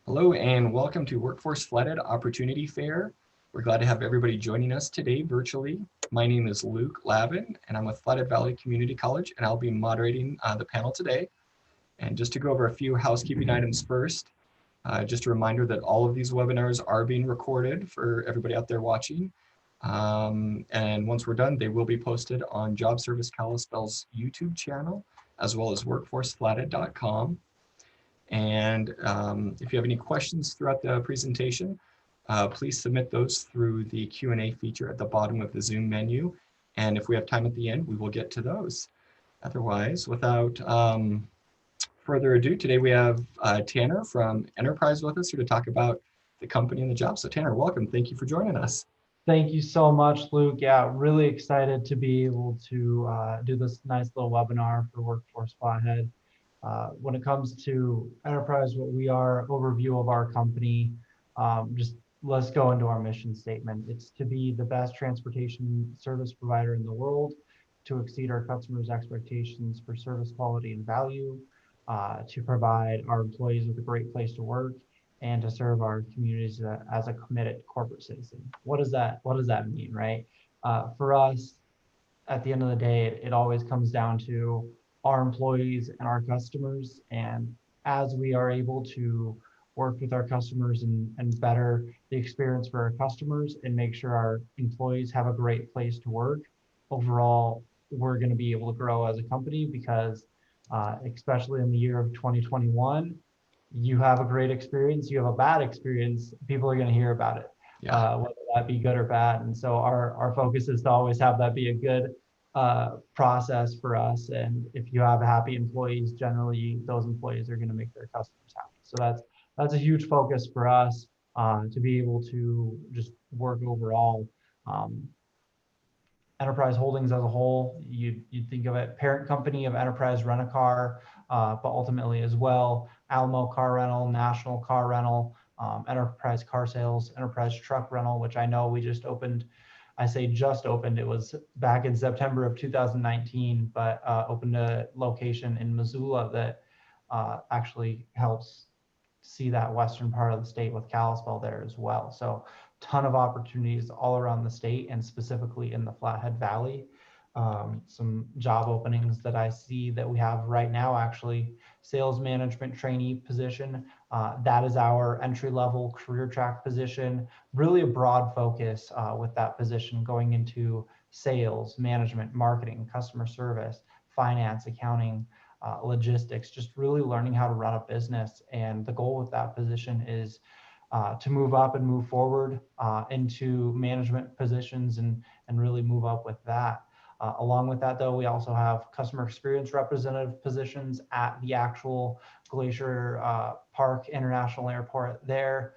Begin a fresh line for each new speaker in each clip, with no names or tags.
Hello and welcome to Workforce Flathead Opportunity Fair. We're glad to have everybody joining us today virtually. My name is Luke Lavin and I'm with Flathead Valley Community College and I'll be moderating the panel today. And just to go over a few housekeeping items first, just a reminder that all of these webinars are being recorded for everybody out there watching. And once we're done, they will be posted on Job Service Kalispell's YouTube channel, as well as workforceflathead.com. And if you have any questions throughout the presentation, please submit those through the Q&A feature at the bottom of the Zoom menu. And if we have time at the end, we will get to those. Otherwise, without further ado, today we have Tanner from Enterprise with us here to talk about the company and the job. So Tanner, welcome. Thank you for joining us.
Thank you so much, Luke. Yeah, really excited to be able to do this nice little webinar for Workforce Flathead. When it comes to Enterprise, what we are, overview of our company, just let's go into our mission statement. It's to be the best transportation service provider in the world, to exceed our customers' expectations for service quality and value, to provide our employees with a great place to work, and to serve our communities as a committed corporate citizen. What does that mean, right? For us, at the end of the day, it always comes down to our employees and our customers. And as we are able to work with our customers and better the experience for our customers and make sure our employees have a great place to work, overall, we're going to be able to grow as a company because especially in the year of 2021, you have a great experience, you have a bad experience, people are going to hear about it, whether that be good or bad. And so our focus is to always have that be a good process for us. And if you have happy employees, generally those employees are going to make their customers happy. So that's a huge focus for us to be able to just work overall. Enterprise Holdings as a whole, you'd think of it, parent company of Enterprise Rent-A-Car, but ultimately as well, Alamo Car Rental, National Car Rental, Enterprise Car Sales, Enterprise Truck Rental, which I know we just opened. I say just opened, it was back in September of 2019, but opened a location in Missoula that actually helps see that western part of the state with Kalispell there as well. So ton of opportunities all around the state and specifically in the Flathead Valley. Some job openings that I see that we have right now, actually, sales management trainee position. That is our entry-level career track position, really a broad focus with that position going into sales, management, marketing, customer service, finance, accounting, logistics, just really learning how to run a business. And the goal with that position is to move up and move forward into management positions and really move up with that. Along with that, though, we also have customer experience representative positions at the actual Glacier Park International Airport there.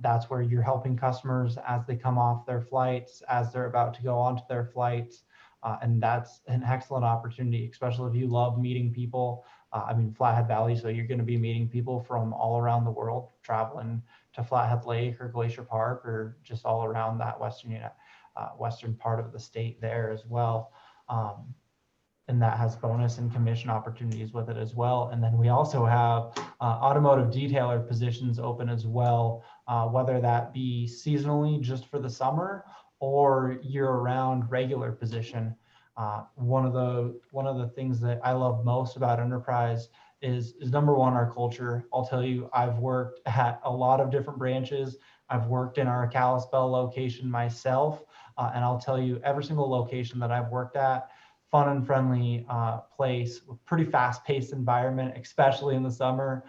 That's where you're helping customers as they come off their flights, as they're about to go onto their flights. And that's an excellent opportunity, especially if you love meeting people. I mean, Flathead Valley, so you're going to be meeting people from all around the world, traveling to Flathead Lake or Glacier Park or just all around that western part of the state there as well. And that has bonus and commission opportunities with it as well. And then we also have automotive detailer positions open as well, whether that be seasonally just for the summer or year-round regular position. One of the things that I love most about Enterprise is number one, our culture. I'll tell you, I've worked at a lot of different branches. I've worked in our Kalispell location myself, and I'll tell you, every single location that I've worked at, fun and friendly place with pretty fast-paced environment, especially in the summer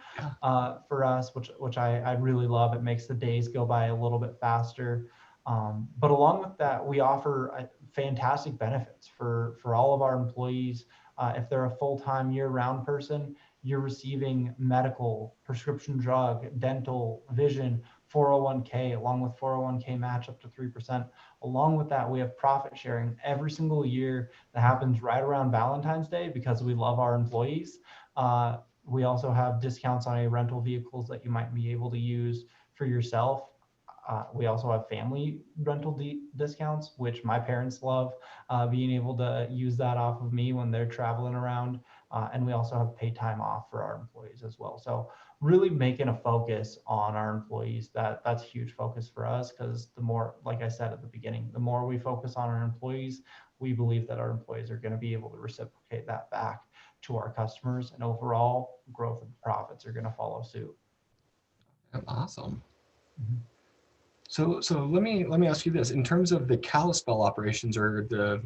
for us, which I really love. It makes the days go by a little bit faster. But along with that, we offer fantastic benefits for all of our employees. If they're a full-time year-round person, you're receiving medical, prescription drug, dental, vision, 401k, along with 401k match up to 3%. Along with that, we have profit sharing every single year that happens right around Valentine's Day because we love our employees. We also have discounts on any rental vehicles that you might be able to use for yourself. We also have family rental discounts, which my parents love, being able to use that off of me when they're traveling around And we also have paid time off for our employees as well. So really making a focus on our employees, that's a huge focus for us, because the more, like I said at the beginning, the more we focus on our employees, we believe that our employees are going to be able to reciprocate that back to our customers, and overall growth and profits are going to follow suit.
Awesome.
Mhm.
So let me ask you this: in terms of the Kalispell operations, or the,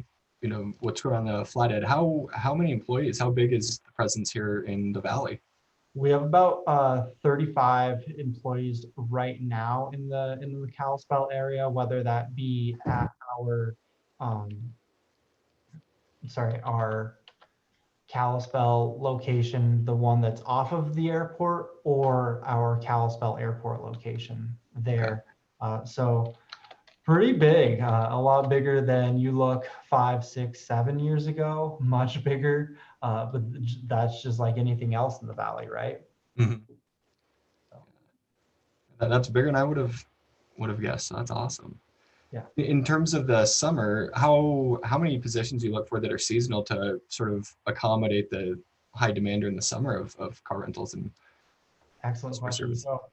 what's going on the Flathead, how many employees? How big is the presence here in the valley?
We have about 35 employees right now in the Kalispell area, whether that be at our um, our Kalispell location, the one that's off of the airport, or our Kalispell airport location
Okay.
there. So pretty big, a lot bigger than you look 5, 6, 7 years ago, much bigger. But that's just like anything else in the valley, right?
Mhm.
So,
That's bigger than I would have guessed. So that's awesome.
yeah.
In terms of the summer, how many positions do you look for that are seasonal to sort of accommodate the high demand during the summer of car rentals and
Excellent
customer
question.
service?
So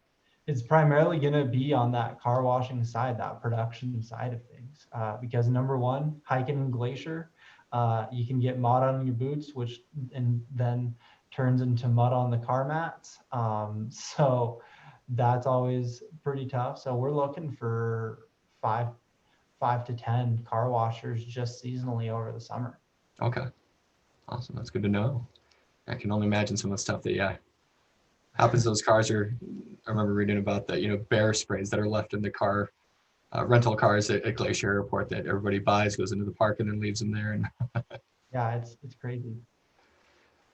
it's primarily going to be on that car washing side, that production side of things. Because number one, hiking in glacier, you can get mud on your boots, which and then turns into mud on the car mats. So that's always pretty tough. So we're looking for five to 10 car washers just seasonally over the summer.
Okay, awesome. That's good to know. I can only imagine some of the stuff that, yeah, happens. Those cars are. I remember reading about the bear sprays that are left in the car, rental cars at Glacier Airport that everybody buys, goes into the park, and then leaves them there. And
Yeah, it's crazy.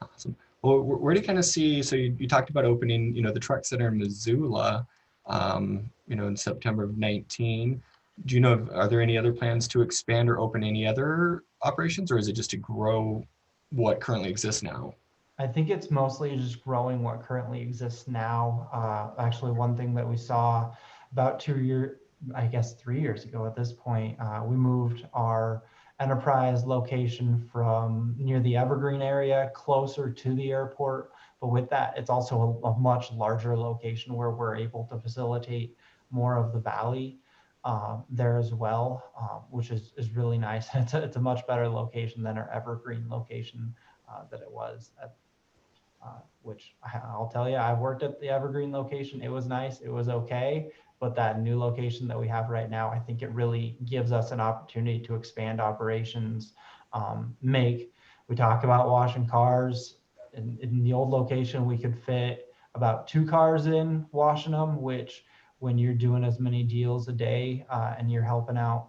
awesome. Well, where do you kind of see? So you talked about opening, the truck center in Missoula, in September of 19. Do you know, are there any other plans to expand or open any other operations, or is it just to grow what currently exists now?
I think it's mostly just growing what currently exists now. Actually, one thing that we saw about 2 years, I guess 3 years ago at this point, we moved our enterprise location from near the Evergreen area closer to the airport. But with that, it's also a much larger location where we're able to facilitate more of the valley there as well, which is really nice. It's a much better location than our Evergreen location that it was at which I'll tell you, I've worked at the Evergreen location. It was nice. It was okay. But that new location that we have right now, I think it really gives us an opportunity to expand operations. We talk about washing cars. In the old location, we could fit about 2 cars in washing them, which when you're doing as many deals a day and you're helping out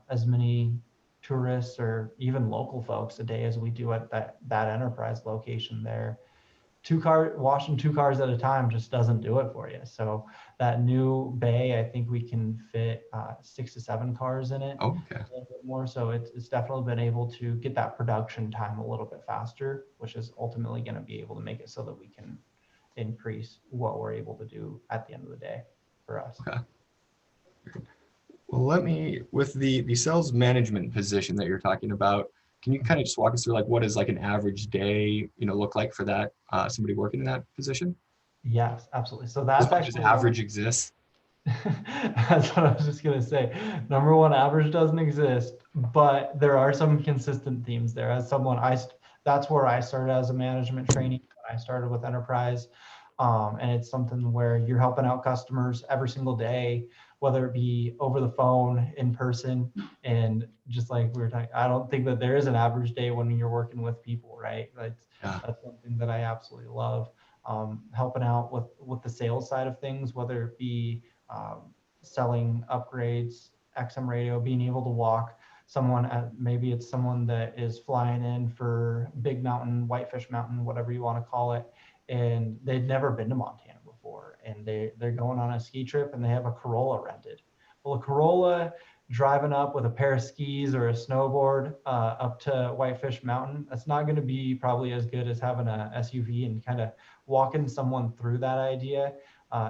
as many tourists or even local folks a day as we do at that enterprise location there, washing 2 cars at a time just doesn't do it for you. So that new bay, I think we can fit 6 to 7 cars in it,
Oh, okay.
a little bit more. So it's definitely been able to get that production time a little bit faster, which is ultimately going to be able to make it so that we can increase what we're able to do at the end of the day for us.
Okay. Well, with the sales management position that you're talking about, can you kind of just walk us through, like, what does like an average day, look like for that somebody working in that position?
Yes, absolutely. So
Does,
that's
does
actually one.
average exist?
That's what I was just gonna say. Number one, average doesn't exist, but there are some consistent themes there. As someone, that's where I started as a management trainee when I started with Enterprise, and it's something where you're helping out customers every single day, whether it be over the phone, in person, and just like we were talking. I don't think that there is an average day when you're working with people, right?
Yeah.
That's something that I absolutely love. Helping out with the sales side of things, whether it be selling upgrades, XM radio, being able to walk someone maybe it's someone that is flying in for Big Mountain, Whitefish Mountain, whatever you want to call it, and they'd never been to Montana before, and they're going on a ski trip and they have a Corolla rented. Well, a Corolla driving up with a pair of skis or a snowboard up to Whitefish Mountain, that's not going to be probably as good as having a SUV, and kind of walking someone through that idea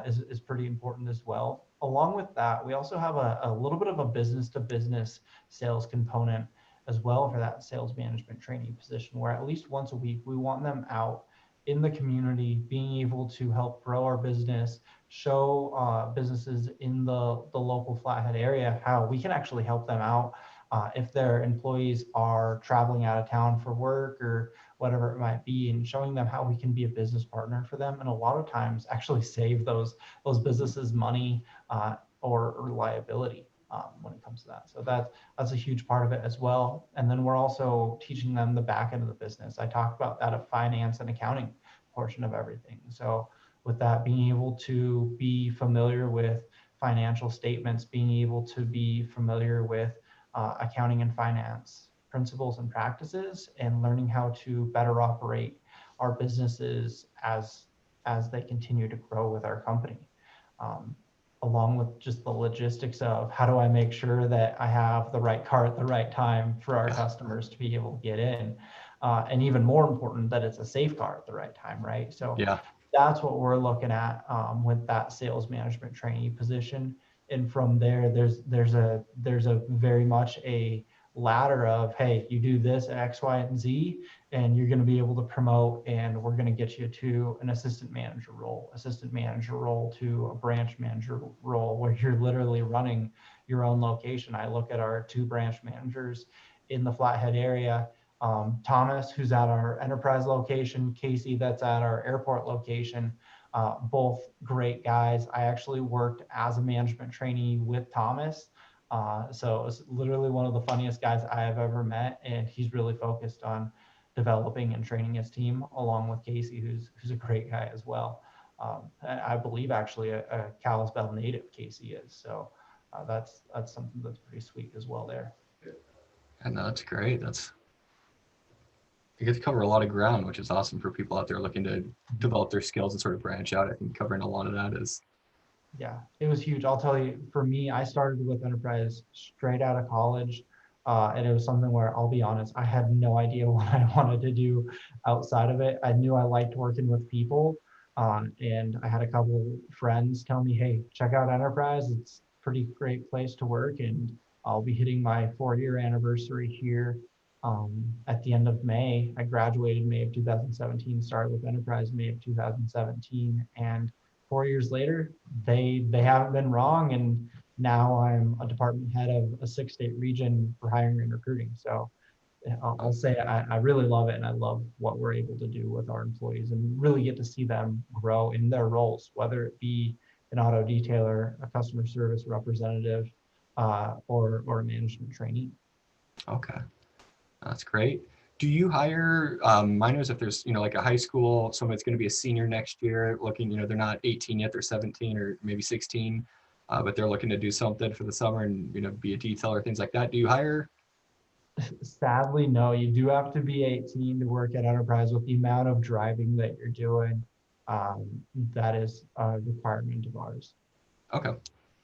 is pretty important as well. Along with that, we also have a little bit of a business to business sales component as well for that sales management training position, where at least once a week, we want them out in the community, being able to help grow our business, show businesses in the local Flathead area how we can actually help them out if their employees are traveling out of town for work or whatever it might be, and showing them how we can be a business partner for them, and a lot of times actually save those businesses money or liability when it comes to that. So that's a huge part of it as well. And then we're also teaching them the back end of the business. I talked about that, a finance and accounting portion of everything. So with that, being able to be familiar with financial statements, being able to be familiar with accounting and finance principles and practices, and learning how to better operate our businesses as they continue to grow with our company. Along with just the logistics of how do I make sure that I have the right car at the right time for our customers to be able to get in. And even more important, that it's a safe car at the right time, right? So
Yeah.
that's what we're looking at with that sales management trainee position. And from there, there's a very much a ladder of, hey, you do this X, Y, and Z, and you're going to be able to promote, and we're going to get you to an assistant manager role to a branch manager role, where you're literally running your own location. I look at our 2 branch managers in the Flathead area, Thomas, who's at our enterprise location, Casey, that's at our airport location. Both great guys. I actually worked as a management trainee with Thomas. So it's literally one of the funniest guys I have ever met. And he's really focused on developing and training his team, along with Casey, who's a great guy as well. I believe actually a Kalispell native, Casey is. So that's something that's pretty sweet as well there.
And that's great. You get to cover a lot of ground, which is awesome for people out there looking to develop their skills and sort of branch out. I think covering a lot of that is.
Yeah, it was huge. I'll tell you, for me, I started with Enterprise straight out of college. And it was something where, I'll be honest, I had no idea what I wanted to do outside of it. I knew I liked working with people. And I had a couple friends tell me, hey, check out Enterprise. It's a pretty great place to work. And I'll be hitting my 4-year anniversary here at the end of May. I graduated May of 2017, started with Enterprise May of 2017. And 4 years later, they haven't been wrong. And now I'm a department head of a 6-state region for hiring and recruiting. So I'll say I really love it, and I love what we're able to do with our employees and really get to see them grow in their roles, whether it be an auto detailer, a customer service representative, or a management trainee.
Okay, that's great. Do you hire minors if there's, like a high school, somebody's going to be a senior next year looking, they're not 18 yet, they're 17 or maybe 16, but they're looking to do something for the summer and, be a detailer, things like that. Do you hire?
Sadly, no. You do have to be 18 to work at Enterprise. With the amount of driving that you're doing, that is a requirement of ours.
Okay,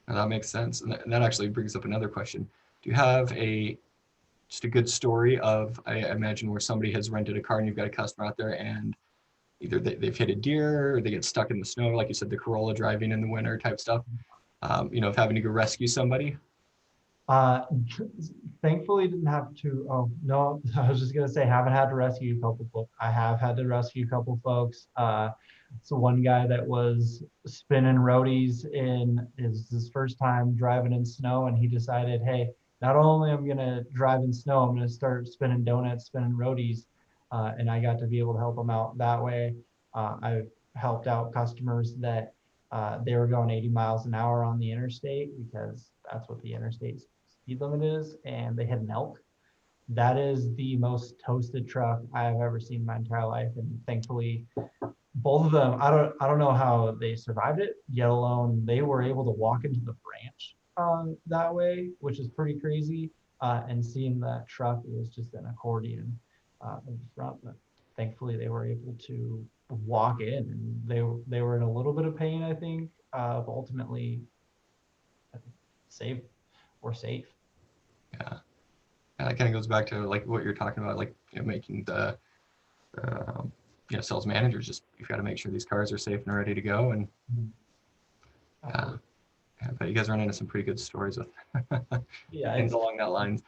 now that makes sense. And that actually brings up another question. Do you have just a good story of, I imagine, where somebody has rented a car and you've got a customer out there and either they've hit a deer or they get stuck in the snow, like you said, the Corolla driving in the winter type stuff, of having to go rescue somebody?
Thankfully didn't have to. Oh no, I was just gonna say, haven't had to rescue a couple folks. I have had to rescue a couple folks. So one guy that was spinning roadies in his first time driving in snow, and he decided, hey, not only am I gonna drive in snow, I'm gonna start spinning donuts, spinning roadies, and I got to be able to help him out that way. I've helped out customers that they were going 80 miles an hour on the interstate, because that's what the interstate speed limit is, and they hit an elk. That is the most toasted truck I have ever seen in my entire life, and thankfully, both of them, I don't know how they survived it, yet alone they were able to walk into the branch that way, which is pretty crazy. And seeing that truck, it was just an accordion in front, but thankfully they were able to walk in, and they were in a little bit of pain, I think, but ultimately we're safe.
Yeah. And that kind of goes back to like what you're talking about, like making the sales managers, just you've got to make sure these cars are safe and ready to go. And yeah, but you guys run into some pretty good stories with things along that lines.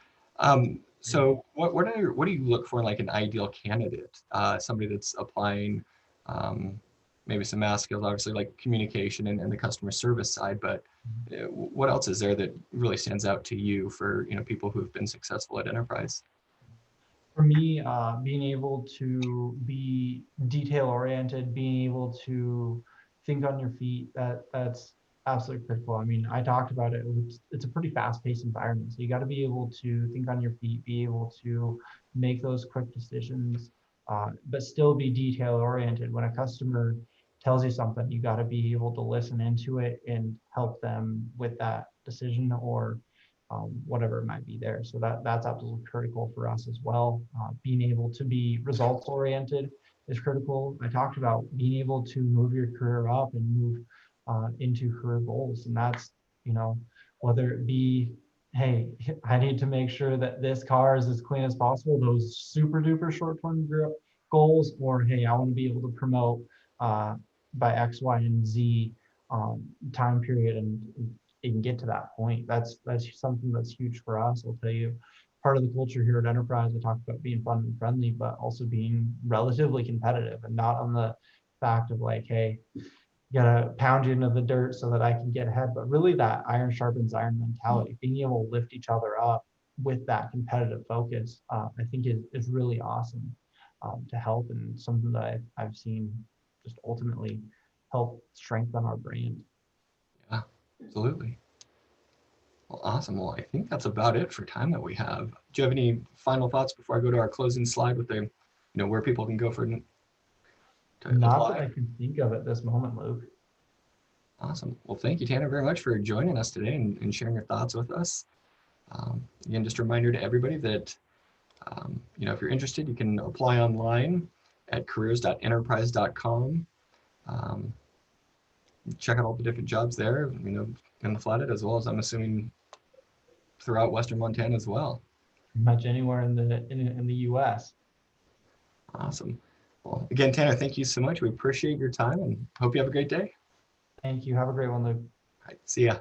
So what do you look for in like an ideal candidate? Somebody that's applying, maybe some math skills, obviously like communication and the customer service side, but what else is there that really stands out to you for, people who've been successful at enterprise?
For me, being able to be detail oriented, being able to think on your feet, that's absolutely critical. I mean, I talked about it. It's a pretty fast paced environment. So you got to be able to think on your feet, be able to make those quick decisions, but still be detail oriented. When a customer tells you something, you got to be able to listen into it and help them with that decision or whatever it might be there. So that's absolutely critical for us as well. Being able to be results oriented is critical. I talked about being able to move your career up and move into career goals, and that's whether it be, hey, I need to make sure that this car is as clean as possible, those super duper short term goals, or hey, I want to be able to promote by X, Y, and Z time period and can get to that point. That's something that's huge for us. I'll tell you, part of the culture here at Enterprise, I talked about being fun and friendly, but also being relatively competitive and not on the fact of like, hey, gotta pound you into the dirt so that I can get ahead, but really that iron sharpens iron mentality, being able to lift each other up with that competitive focus, I think is really awesome to help and something that I've seen just ultimately help strengthen our brand.
Yeah, absolutely. Well, awesome. Well, I think that's about it for time that we have. Do you have any final thoughts before I go to our closing slide with where people can go to
Not that
apply?
I can think of at this moment, Luke.
Awesome. Well, thank you, Tanner, very much for joining us today and sharing your thoughts with us. Again, just a reminder to everybody that, if you're interested, you can apply online at careers.enterprise.com. Um, Check out all the different jobs there, in the Flathead, as well as I'm assuming throughout Western Montana as well.
Pretty much anywhere in the U.S.
Awesome. Well, again, Tanner, thank you so much. We appreciate your time and hope you have a great day.
Thank you. Have a great one, Luke.
All right, see ya.